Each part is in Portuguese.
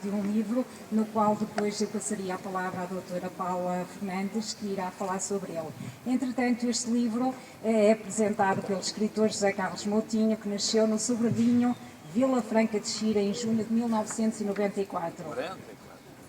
de um livro, no qual depois eu passaria a palavra à doutora Paula Fernandes, que irá falar sobre ele. Entretanto, este livro é apresentado pelo escritor José Carlos Moutinho, que nasceu no Sobradinho, Vila Franca de Xira, em junho de 1994.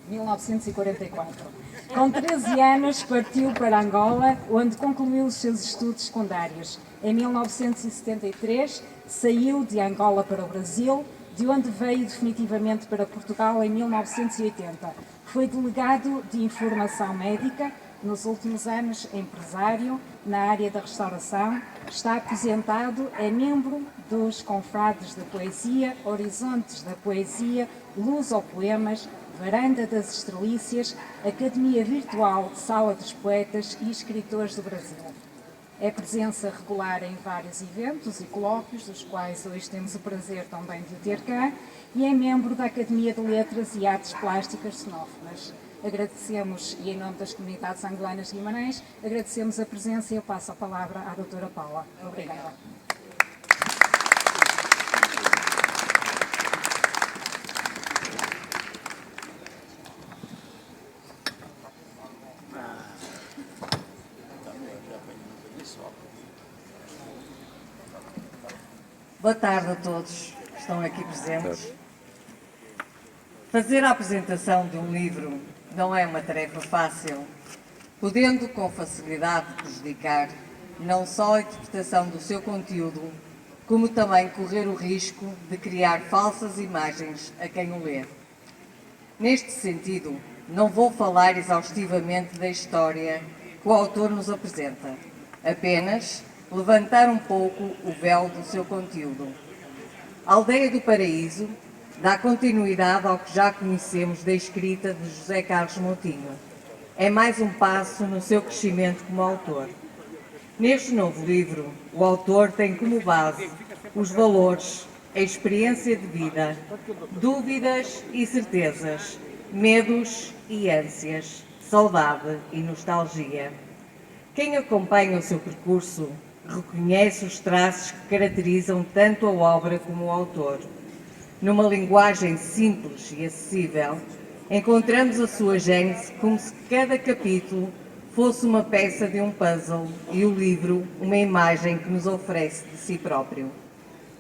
1944. Com 13 anos partiu para Angola, onde concluiu os seus estudos secundários. Em 1973 saiu de Angola para o Brasil, de onde veio definitivamente para Portugal em 1980. Foi delegado de informação médica, nos últimos anos empresário na área da restauração, está aposentado, é membro dos Confrades da Poesia, Horizontes da Poesia, Luz ao Poemas, Varanda das Estrelícias, Academia Virtual de Sala dos Poetas e Escritores do Brasil. É presença regular em vários eventos e colóquios, dos quais hoje temos o prazer também de o ter cá, e é membro da Academia de Letras e Artes Plásticas Sonófonas. Agradecemos, e em nome das comunidades angolanas de Guimarães, agradecemos a presença e eu passo a palavra à doutora Paula. Obrigada. Boa tarde a todos que estão aqui presentes. Fazer a apresentação de um livro não é uma tarefa fácil, podendo com facilidade prejudicar não só a interpretação do seu conteúdo, como também correr o risco de criar falsas imagens a quem o lê. Neste sentido, não vou falar exaustivamente da história que o autor nos apresenta, apenas levantar um pouco o véu do seu conteúdo. A Aldeia do Paraíso dá continuidade ao que já conhecemos da escrita de José Carlos Moutinho. É mais um passo no seu crescimento como autor. Neste novo livro, o autor tem como base os valores, a experiência de vida, dúvidas e certezas, medos e ânsias, saudade e nostalgia. Quem acompanha o seu percurso reconhece os traços que caracterizam tanto a obra como o autor. Numa linguagem simples e acessível, encontramos a sua gênese como se cada capítulo fosse uma peça de um puzzle e o livro uma imagem que nos oferece de si próprio.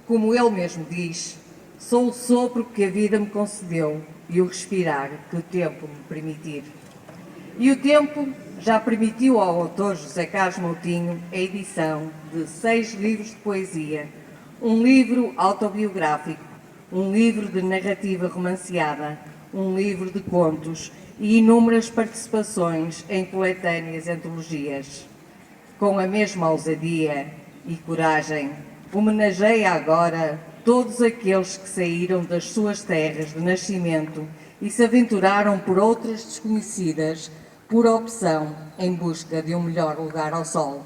Como ele mesmo diz, sou o sopro que a vida me concedeu e o respirar que o tempo me permitir. E o tempo já permitiu ao autor José Carlos Moutinho a edição de 6 livros de poesia, um livro autobiográfico, um livro de narrativa romanceada, um livro de contos e inúmeras participações em coletâneas antologias. Com a mesma ousadia e coragem, homenageia agora todos aqueles que saíram das suas terras de nascimento e se aventuraram por outras desconhecidas, por opção, em busca de um melhor lugar ao sol.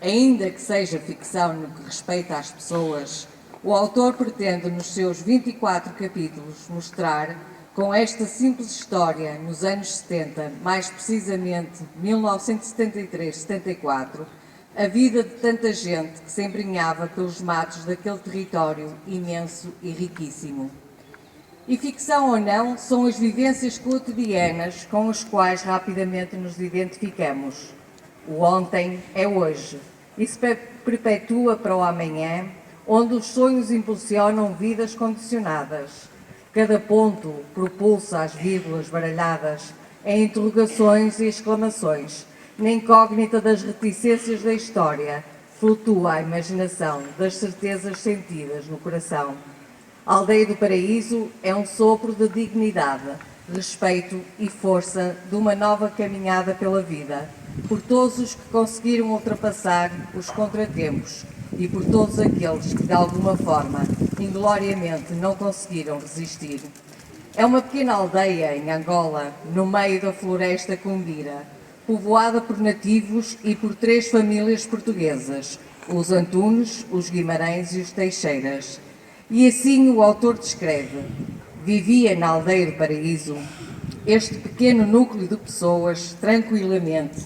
Ainda que seja ficção no que respeita às pessoas, o autor pretende, nos seus 24 capítulos, mostrar, com esta simples história, nos anos 70, mais precisamente 1973-74, a vida de tanta gente que se embrenhava pelos matos daquele território imenso e riquíssimo. E ficção ou não, são as vivências cotidianas com as quais rapidamente nos identificamos. O ontem é hoje e se perpetua para o amanhã, onde os sonhos impulsionam vidas condicionadas. Cada ponto propulsa as vírgulas baralhadas em interrogações e exclamações. Na incógnita das reticências da história, flutua a imaginação das certezas sentidas no coração. A Aldeia do Paraíso é um sopro de dignidade, respeito e força de uma nova caminhada pela vida, por todos os que conseguiram ultrapassar os contratempos e por todos aqueles que, de alguma forma, ingloriamente não conseguiram resistir. É uma pequena aldeia em Angola, no meio da floresta cumbira, povoada por nativos e por 3 famílias portuguesas, os Antunes, os Guimarães e os Teixeiras. E assim o autor descreve: vivia na Aldeia do Paraíso este pequeno núcleo de pessoas tranquilamente,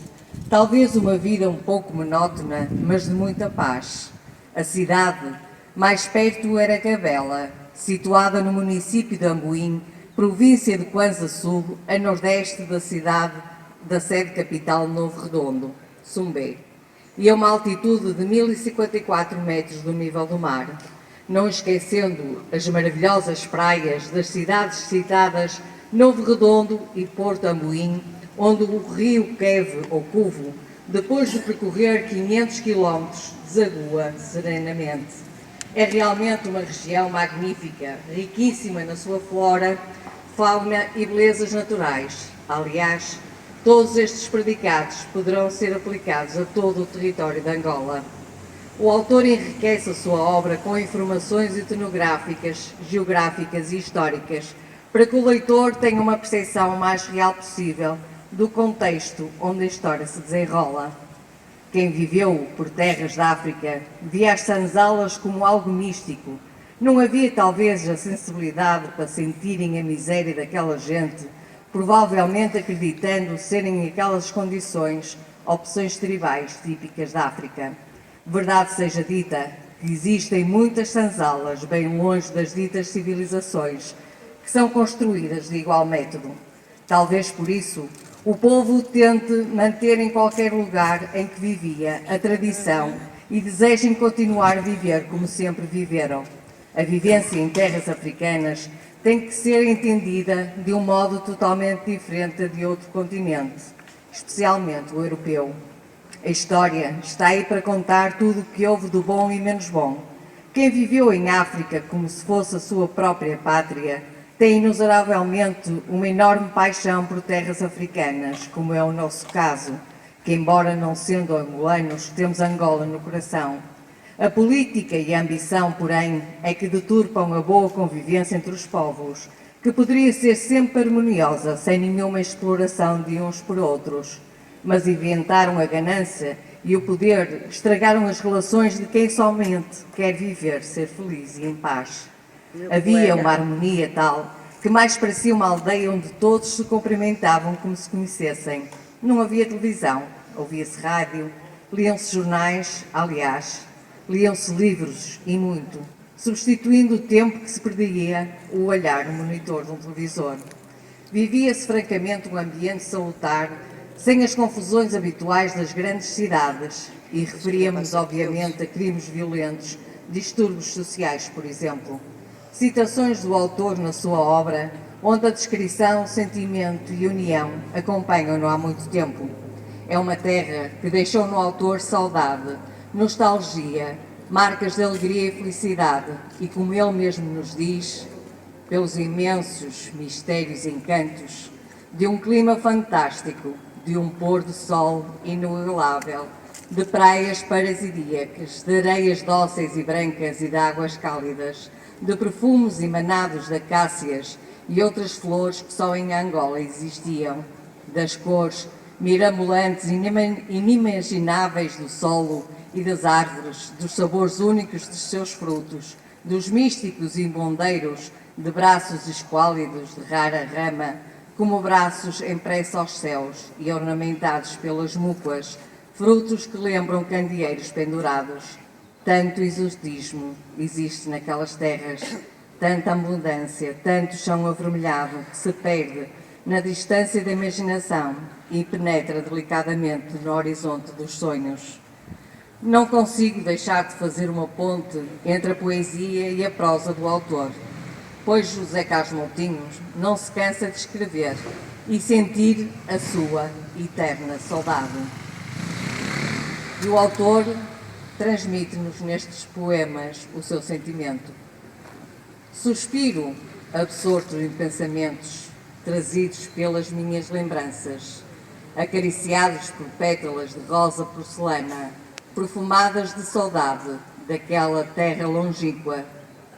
talvez uma vida um pouco monótona, mas de muita paz. A cidade, mais perto, era Gabela, situada no município de Amboim, província de Kwanza Sul, a nordeste da sede capital Novo Redondo, Sumbé, e a uma altitude de 1054 metros do nível do mar, não esquecendo as maravilhosas praias das cidades citadas Novo Redondo e Porto Amboim, onde o rio Queve, ou Cuvo, depois de percorrer 500 km, desagua serenamente. É realmente uma região magnífica, riquíssima na sua flora, fauna e belezas naturais. Aliás, todos estes predicados poderão ser aplicados a todo o território de Angola. O autor enriquece a sua obra com informações etnográficas, geográficas e históricas, para que o leitor tenha uma percepção o mais real possível do contexto onde a história se desenrola. Quem viveu por terras da África via as sanzalas como algo místico. Não havia talvez a sensibilidade para sentirem a miséria daquela gente, provavelmente acreditando serem em aquelas condições opções tribais típicas da África. Verdade seja dita que existem muitas sanzalas bem longe das ditas civilizações, que são construídas de igual método. Talvez por isso o povo tente manter em qualquer lugar em que vivia a tradição e desejem continuar a viver como sempre viveram. A vivência em terras africanas tem que ser entendida de um modo totalmente diferente de outro continente, especialmente o europeu. A história está aí para contar tudo o que houve do bom e menos bom. Quem viveu em África como se fosse a sua própria pátria tem inexoravelmente uma enorme paixão por terras africanas, como é o nosso caso, que embora não sendo angolanos, temos Angola no coração. A política e a ambição, porém, é que deturpam a boa convivência entre os povos, que poderia ser sempre harmoniosa, sem nenhuma exploração de uns por outros. Mas inventaram a ganância e o poder, estragaram as relações de quem somente quer viver, ser feliz e em paz. Havia uma harmonia tal que mais parecia uma aldeia onde todos se cumprimentavam como se conhecessem. Não havia televisão, ouvia-se rádio, liam-se jornais, aliás, liam-se livros e muito, substituindo o tempo que se perdia o olhar no monitor de um televisor. Vivia-se francamente um ambiente salutar, sem as confusões habituais das grandes cidades, e referíamos obviamente a crimes violentos, distúrbios sociais, por exemplo. Citações do autor na sua obra, onde a descrição, sentimento e união acompanham-no há muito tempo. É uma terra que deixou no autor saudade, nostalgia, marcas de alegria e felicidade, e como ele mesmo nos diz, pelos imensos mistérios e encantos de um clima fantástico, de um pôr do sol inigualável, de praias paradisíacas, de areias dóceis e brancas e de águas cálidas, de perfumes emanados de acácias e outras flores que só em Angola existiam, das cores mirabolantes e inimagináveis do solo e das árvores, dos sabores únicos dos seus frutos, dos místicos embondeiros de braços esquálidos de rara rama, como braços empressos aos céus e ornamentados pelas múcuas, frutos que lembram candeeiros pendurados. Tanto exotismo existe naquelas terras, tanta abundância, tanto chão avermelhado que se perde na distância da imaginação e penetra delicadamente no horizonte dos sonhos. Não consigo deixar de fazer uma ponte entre a poesia e a prosa do autor, pois José Carlos Moutinhos não se cansa de escrever e sentir a sua eterna saudade. E o autor transmite-nos nestes poemas o seu sentimento. Suspiro, absorto em pensamentos, trazidos pelas minhas lembranças, acariciados por pétalas de rosa porcelana, perfumadas de saudade daquela terra longínqua,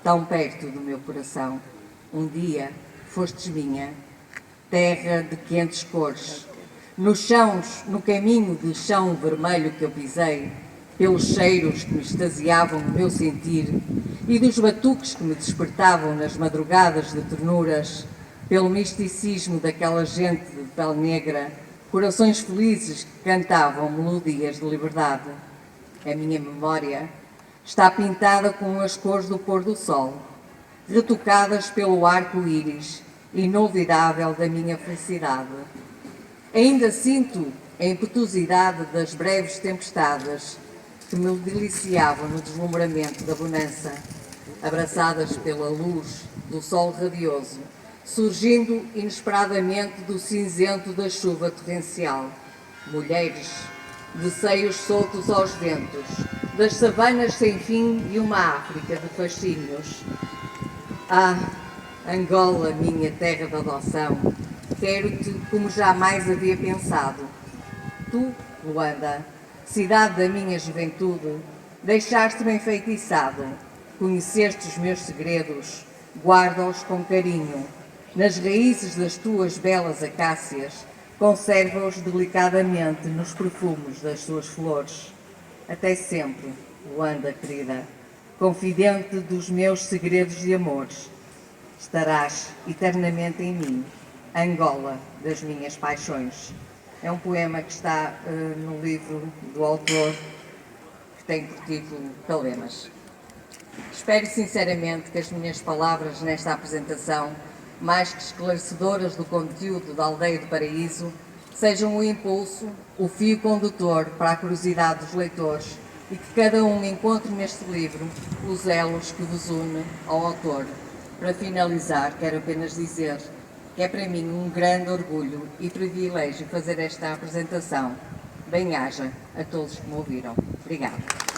tão perto do meu coração. Um dia fostes minha, terra de quentes cores. Nos chãos, no caminho de chão vermelho que eu pisei, pelos cheiros que me extasiavam o meu sentir e dos batuques que me despertavam nas madrugadas de ternuras, pelo misticismo daquela gente de pele negra, corações felizes que cantavam melodias de liberdade. A minha memória está pintada com as cores do pôr do sol, retocadas pelo arco-íris inolvidável da minha felicidade. Ainda sinto a impetuosidade das breves tempestades que me deliciavam no deslumbramento da bonança, abraçadas pela luz do sol radioso, surgindo inesperadamente do cinzento da chuva torrencial. Mulheres de seios soltos aos ventos, das savanas sem fim e uma África de fascínios. Ah, Angola, minha terra de adoção, quero-te como jamais havia pensado. Tu, Luanda, cidade da minha juventude, deixaste-me enfeitiçado. Conheceste os meus segredos, guarda-os com carinho. Nas raízes das tuas belas acácias, conserva-os delicadamente nos perfumes das suas flores. Até sempre, Luanda querida, confidente dos meus segredos de amores. Estarás eternamente em mim, Angola das minhas paixões. É um poema que está no livro do autor, que tem por título Calemas. Espero sinceramente que as minhas palavras nesta apresentação, mais que esclarecedoras do conteúdo da Aldeia do Paraíso, sejam o impulso, o fio condutor para a curiosidade dos leitores e que cada um encontre neste livro os elos que vos une ao autor. Para finalizar, quero apenas dizer que é para mim um grande orgulho e privilégio fazer esta apresentação. Bem-aja a todos que me ouviram. Obrigada.